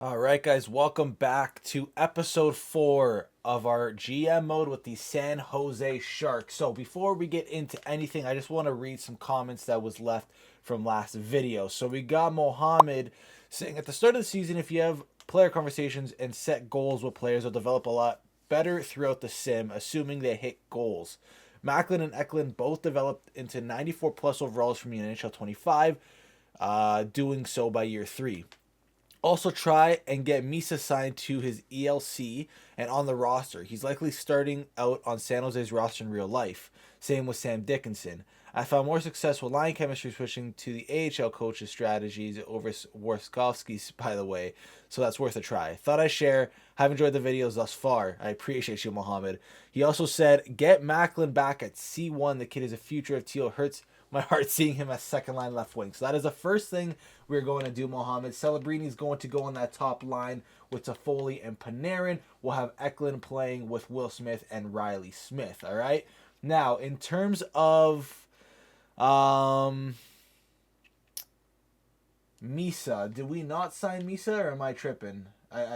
All right, guys, welcome back to episode 4 of our GM mode with the San Jose Sharks. So, before we get into anything, I just want to read some comments that was left from last video. So, we got Mohammed saying at the start of the season, if you have player conversations and set goals with players, they'll develop a lot better throughout the sim, assuming they hit goals. Macklin and Eklund both developed into 94 plus overalls from the NHL 25, doing so by year 3. Also, try and get Misa signed to his ELC and on the roster. He's likely starting out on San Jose's roster in real life. Same with Sam Dickinson. I found more successful line chemistry switching to the AHL coach's strategies over Warskovsky's, by the way, so that's worth a try. Thought I'd share. Have enjoyed the videos thus far. I appreciate you, Mohammed. He also said, get Macklin back at C1. The kid is a future of Teal. Hurts my heart seeing him as second line left wing. So that is the first thing we're going to do, Mohammed. Celebrini is going to go on that top line with Toffoli and Panarin. We'll have Eklund playing with Will Smith and Riley Smith. All right. Now, in terms of Misa, did we not sign Misa, or am I tripping?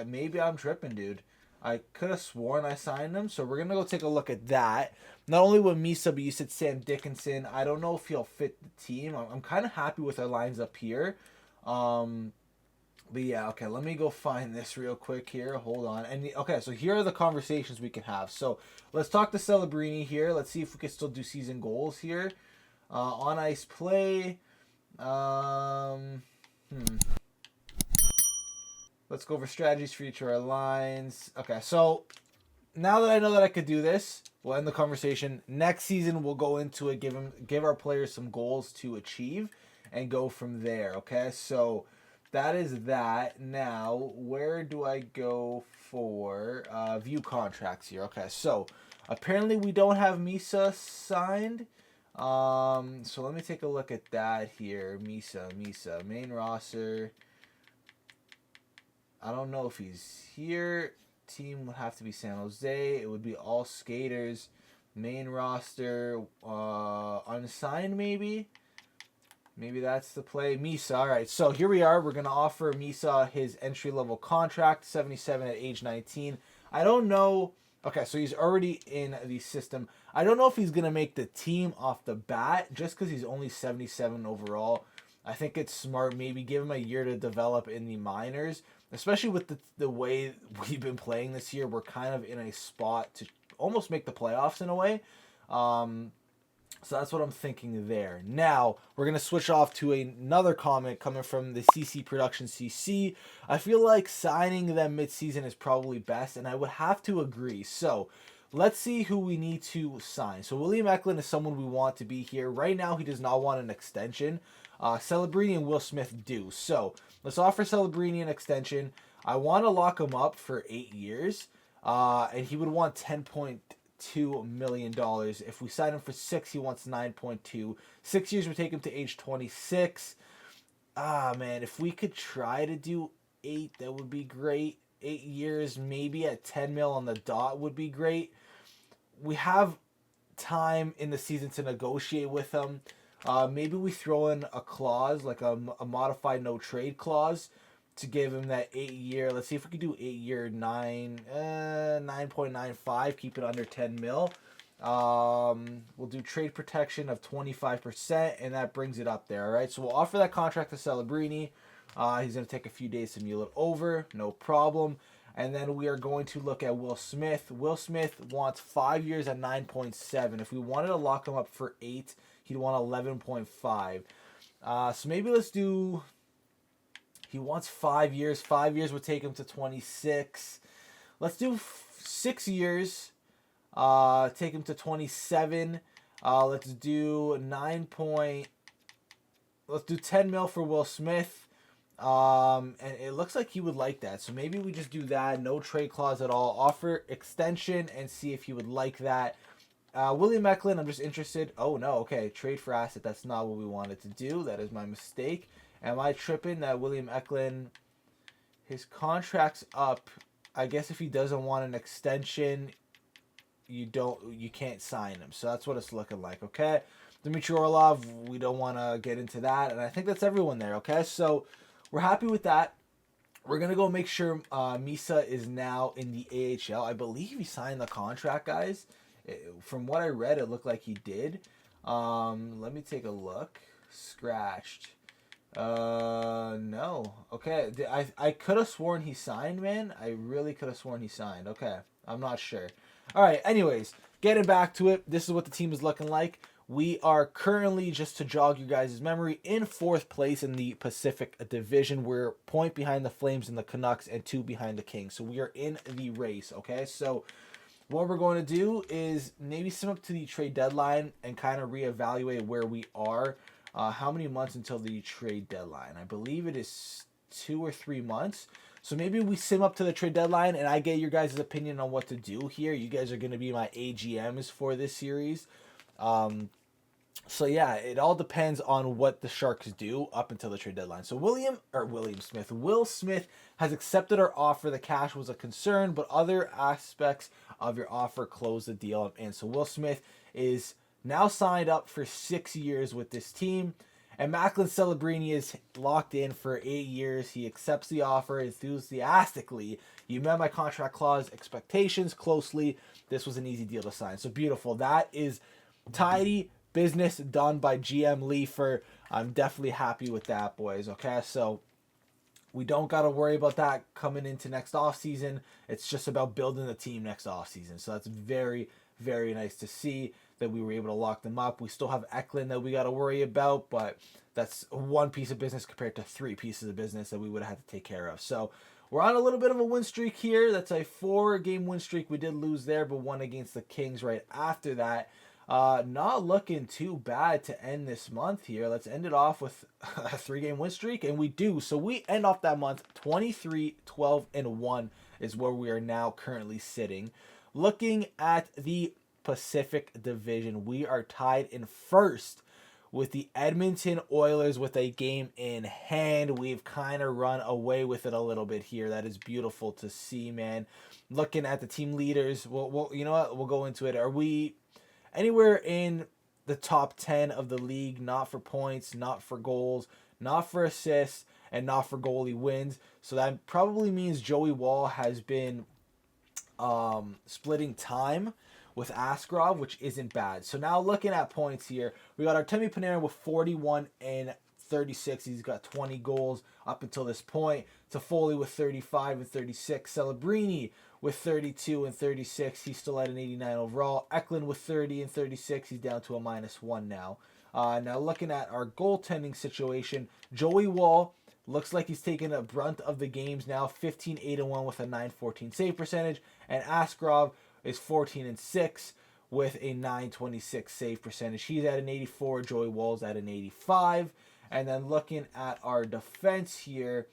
Maybe I'm tripping, dude. I could have sworn I signed him, so we're gonna go take a look at that. Not only with Misa, but you said Sam Dickinson. I don't know if he'll fit the team. I'm kind of happy with our lines up here. Um, but yeah, okay, let me go find this real quick here. Hold on. And okay, so here are the conversations we can have. So let's talk to Celebrini here. Let's see if we can still do season goals here. On ice play. Um, Let's go over strategies for each of our lines. Okay, so now that I know that I could do this, we'll end the conversation. Next season, we'll go into it, give our players some goals to achieve, and go from there. Okay, so that is that. Now, where do I go for view contracts here? Okay, so apparently we don't have Misa signed. So let me take a look at that here. Misa, main roster. I don't know if he's here. Team would have to be San Jose. It would be all skaters. Main roster, unsigned maybe. Maybe that's the play. Misa. All right. So here we are. We're gonna offer Misa his entry level contract, 77 at age 19. I don't know. Okay, so he's already in the system. I don't know if he's gonna make the team off the bat, just because he's only 77 overall. I think it's smart. Maybe give him a year to develop in the minors, especially with the way we've been playing this year. We're kind of in a spot to almost make the playoffs in a way. So that's what I'm thinking there. Now, we're going to switch off to another comment coming from the CC Production CC. I feel like signing them midseason is probably best, and I would have to agree. So, let's see who we need to sign. So, William Eklund is someone we want to be here. Right now, he does not want an extension. Celebrini and Will Smith do. So, let's offer Celebrini an extension. I want to lock him up for 8 years, and he would want $10.2 million. If we sign him for 6, he wants 9.2. 6 years would take him to age 26. Man, if we could try to do 8, that would be great. 8 years, maybe at 10 mil on the dot would be great. We have time in the season to negotiate with him. Maybe we throw in a clause, like a modified no trade clause, to give him that 8 year. Let's see if we can do 8 year 9.95, keep it under 10 mil. We'll do trade protection of 25%, and that brings it up there. All right, so we'll offer that contract to Celebrini. He's going to take a few days to mule it over, no problem. And then we are going to look at Will Smith. Will Smith wants 5 years at 9.7. If we wanted to lock him up for 8, he'd want 11.5. So maybe let's do. He wants 5 years. 5 years would take him to 26. Let's do 6 years. Take him to 27. Let's do 9 point. Let's do 10 mil for Will Smith. And it looks like he would like that. So maybe we just do that. No trade clause at all. Offer extension and see if he would like that. William Eklund, I'm just interested. Oh, no. Okay. Trade for asset. That's not what we wanted to do. That is my mistake. Am I tripping that William Eklund, his contract's up? I guess if he doesn't want an extension, you can't sign him. So that's what it's looking like, okay? Dmitry Orlov, we don't want to get into that. And I think that's everyone there, okay? So we're happy with that. We're going to go make sure Misa is now in the AHL. I believe he signed the contract, guys. From what I read, it looked like he did. Let me take a look. Scratched. No. Okay. I could have sworn he signed, man. I really could have sworn he signed. Okay. I'm not sure. All right. Anyways, getting back to it. This is what the team is looking like. We are currently, just to jog you guys' memory, in 4th place in the Pacific Division. We're point behind the Flames and the Canucks and 2 behind the Kings. So we are in the race, okay? So what we're going to do is maybe sim up to the trade deadline and kind of reevaluate where we are. How many months until the trade deadline? I believe it is 2 or 3 months. So maybe we sim up to the trade deadline and I get your guys' opinion on what to do here. You guys are going to be my AGMs for this series. So yeah, it all depends on what the Sharks do up until the trade deadline. So Will Smith has accepted our offer. The cash was a concern, but other aspects of your offer closed the deal. And so Will Smith is now signed up for 6 years with this team. And Macklin Celebrini is locked in for 8 years. He accepts the offer enthusiastically. You met my contract clause expectations closely. This was an easy deal to sign. So beautiful. That is tidy business done by GM Leifer. I'm definitely happy with that, boys. Okay, so we don't got to worry about that coming into next offseason. It's just about building the team next offseason. So that's very, very nice to see that we were able to lock them up. We still have Eklund that we got to worry about, but that's one piece of business compared to 3 pieces of business that we would have had to take care of. So we're on a little bit of a win streak here. That's a 4-game win streak. We did lose there, but won against the Kings right after that. Not looking too bad to end this month here. Let's end it off with a 3-game win streak, and we do. So we end off that month 23-12-1 is where we are now currently sitting. Looking at the Pacific Division, we are tied in 1st with the Edmonton Oilers with a game in hand. We've kind of run away with it a little bit here. That is beautiful to see, man. Looking at the team leaders, well, you know what? We'll go into it. Are we anywhere in the top 10 of the league? Not for points, not for goals, not for assists, and not for goalie wins. So that probably means Joey Wall has been splitting time with Askarov, which isn't bad. So now looking at points here, we got Artemi Panarin with 41 and 36. He's got 20 goals up until this point. Toffoli with 35 and 36. Celebrini with 32 and 36. He's still at an 89 overall. Eklund with 30 and 36. He's down to a -1 now. Now looking at our goaltending situation, Joey Wall looks like he's taking a brunt of the games now. 15-8-1 with a .914 save percentage. And Askarov is 14-6 with a .926 save percentage. He's at an 84. Joey Wall's at an 85. And then looking at our defense here,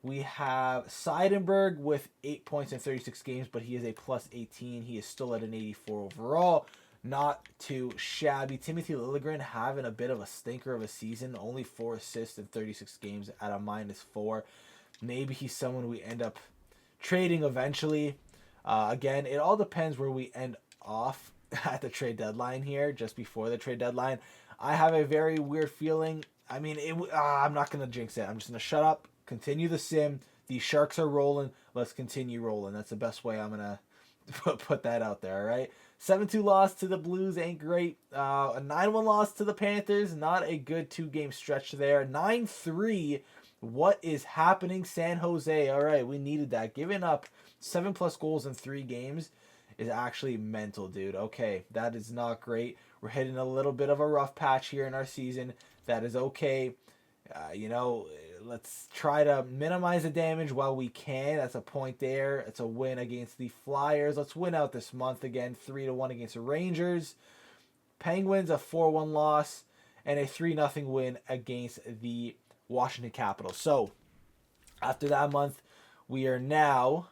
we have Seidenberg with 8 points in 36 games, but he is a +18. He is still at an 84 overall. Not too shabby. Timothy Liljegren having a bit of a stinker of a season. Only 4 assists in 36 games at a -4. Maybe he's someone we end up trading eventually. Again, it all depends where we end off at the trade deadline here, just before the trade deadline. I have a very weird feeling. I mean, I'm not going to jinx it. I'm just going to shut up, continue the sim. The Sharks are rolling. Let's continue rolling. That's the best way I'm going to put that out there, all right? 7-2 loss to the Blues ain't great. A 9-1 loss to the Panthers. Not a good 2-game stretch there. 9-3. What is happening, San Jose? All right, we needed that. Giving up 7+ goals in 3 games is actually mental, dude. Okay, that is not great. We're hitting a little bit of a rough patch here in our season. That is okay. Let's try to minimize the damage while we can. That's a point there. It's a win against the Flyers. Let's win out this month again. 3-1 against the Rangers. Penguins, a 4-1 loss. And a 3-0 win against the Washington Capitals. So, after that month, we are now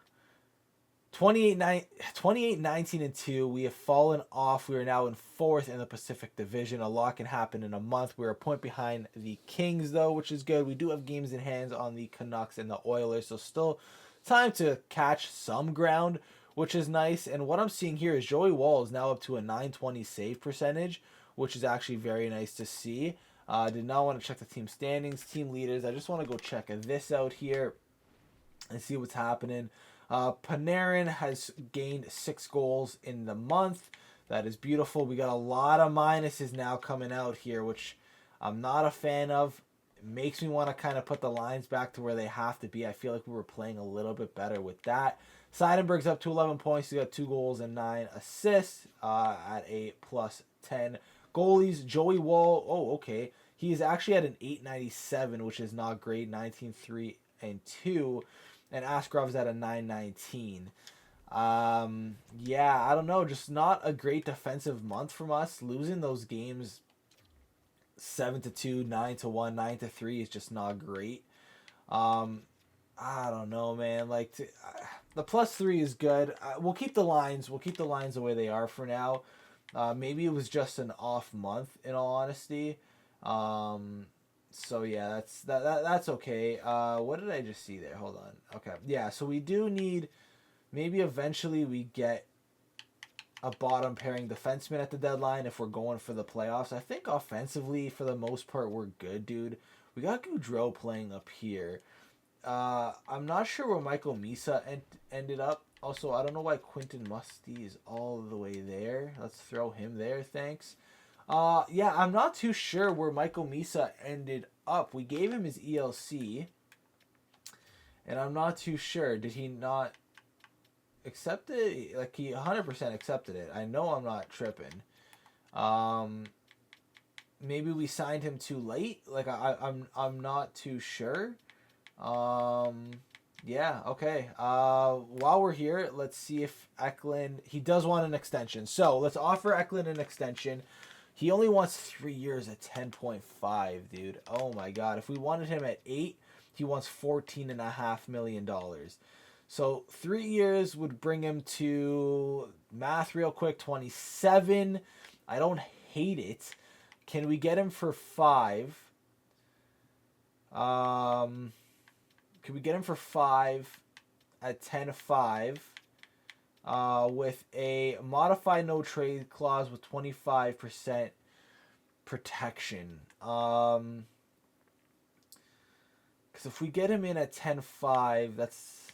28-19-2. We have fallen off. We are now in 4th in the Pacific Division. A lot can happen in a month. We're a point behind the Kings, though, which is good. We do have games in hands on the Canucks and the Oilers, so still time to catch some ground, which is nice. And what I'm seeing here is Joey Wall is now up to a .920 save percentage, which is actually very nice to see. Did not want to check the team standings, team leaders. I just want to go check this out here. and see what's happening. Panarin has gained 6 goals in the month. That is beautiful. We got a lot of minuses now coming out here, which I'm not a fan of. It makes me want to kind of put the lines back to where they have to be. I feel like we were playing a little bit better with that. Seidenberg's up to 11 points. He got 2 goals and 9 assists at a plus 10. Goalies, Joey Wall. Oh, okay. He is actually at an 897, which is not great. 19-3 and 2. And Askrov's at a 919. Yeah, I don't know. Just not a great defensive month from us. Losing those games 7-2, 9-1, 9-3 is just not great. I don't know, man. The +3 is good. We'll keep the lines. We'll keep the lines the way they are for now. Maybe it was just an off month, in all honesty. So yeah, that's okay. What did I just see there? Hold on. Okay, yeah. So we do need, maybe eventually we get a bottom pairing defenseman at the deadline if we're going for the playoffs. I think offensively, for the most part, we're good, dude. We got Goudreau playing up here. I'm not sure where Michael Misa ended up. Also, I don't know why Quinton Musty is all the way there. Let's throw him there, thanks. Yeah, I'm not too sure where Michael Misa ended up. We gave him his ELC, and I'm not too sure. Did he not accept it? Like, he 100% accepted it. I know I'm not tripping. Maybe we signed him too late. Like, I'm not too sure. Yeah, okay. While we're here, let's see if Eklund, he does want an extension. So let's offer Eklund an extension. He only wants 3 years at 10.5, dude. Oh my god. If we wanted him at 8, he wants $14.5 million. So 3 years would bring him to, math real quick, 27. I don't hate it. Can we get him for 5? Can we get him for 5 at 10.5? With a modified no trade clause with 25% protection. Because if we get him in at 10.5, that's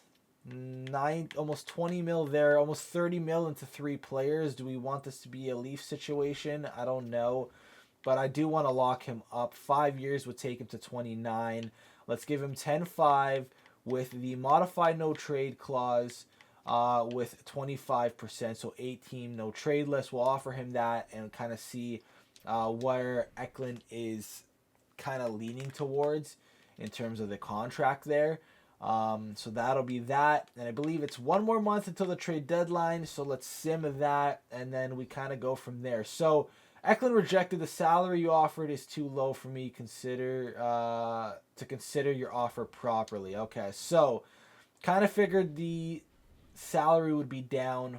almost 20 mil there, almost 30 mil into 3 players. Do we want this to be a Leaf situation? I don't know, but I do want to lock him up. 5 years would take him to 29. Let's give him 10.5 with the modified no trade clause. With 25%, so 8-team no trade list. We'll offer him that and kind of see where Eklund is kind of leaning towards in terms of the contract there. So that'll be that. And I believe it's 1 more month until the trade deadline, so let's sim that, and then we kind of go from there. So Eklund rejected. The salary you offered is too low for me to consider your offer properly. Okay, so kind of figured the salary would be down.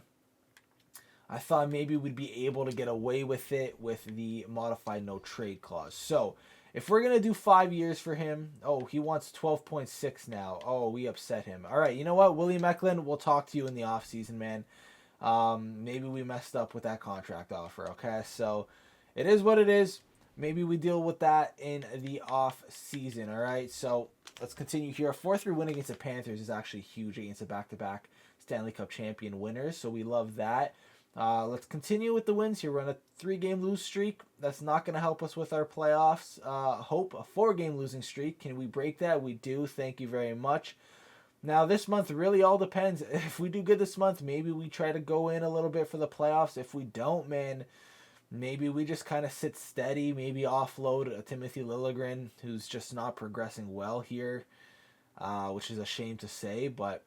I thought maybe we'd be able to get away with it with the modified no trade clause. So if we're going to do 5 years for him, oh, he wants 12.6 now. Oh, we upset him. All right, you know what, William Eklund, we'll talk to you in the offseason, man. Maybe we messed up with that contract offer, okay? So it is what it is. Maybe we deal with that in the off season, all right? So let's continue here. A 4-3 win against the Panthers is actually huge against the back-to-back Stanley Cup champion winners, so we love that. Let's continue with the wins here. We're on a 3-game lose streak. That's not going to help us with our playoffs. Hope a 4-game losing streak. Can we break that? We do. Thank you very much. Now, this month really all depends. If we do good this month, maybe we try to go in a little bit for the playoffs. If we don't, man, maybe we just kind of sit steady. Maybe offload Timothy Liljegren, who's just not progressing well here, which is a shame to say, but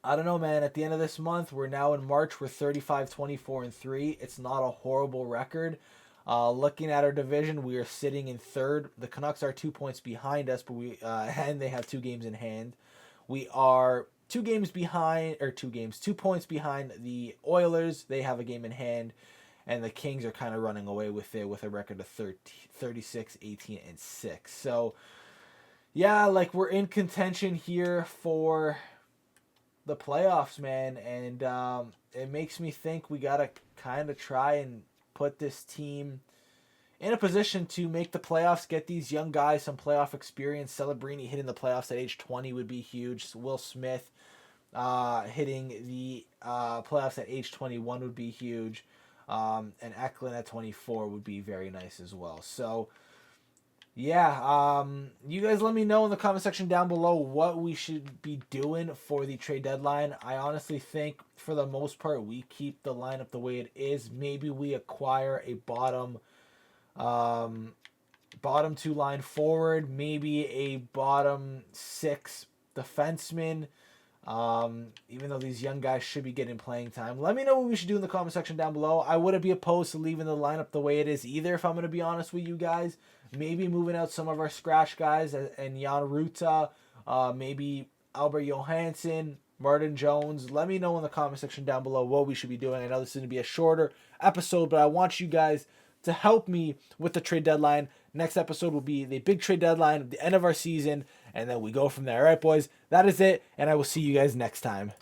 I don't know, man. At the end of this month, we're now in March. We're 35, 24, and 3. It's not a horrible record. Looking at our division, we are sitting in 3rd. The Canucks are 2 points behind us, but and they have 2 games in hand. We are 2 points behind the Oilers. They have a game in hand, and the Kings are kind of running away with it with a record of 36, 18, and 6. So, yeah, like, we're in contention here for the playoffs, man, and it makes me think we gotta kind of try and put this team in a position to make the playoffs, get these young guys some playoff experience. Celebrini hitting the playoffs at age 20 would be huge. Will Smith hitting the playoffs at age 21 would be huge. And Eklund at 24 would be very nice as well. So, yeah, you guys let me know in the comment section down below what we should be doing for the trade deadline. I honestly think, for the most part, we keep the lineup the way it is. Maybe we acquire a bottom two line forward, maybe a bottom six defenseman. Even though these young guys should be getting playing time. Let me know what we should do in the comment section down below. I wouldn't be opposed to leaving the lineup the way it is either, if I'm going to be honest with you guys. Maybe moving out some of our scratch guys and Jan Ruta, maybe Albert Johansson, Martin Jones. Let me know in the comment section down below what we should be doing. I know this is going to be a shorter episode, but I want you guys to help me with the trade deadline. Next episode will be the big trade deadline at the end of our season, and then we go from there. All right, boys, that is it, and I will see you guys next time.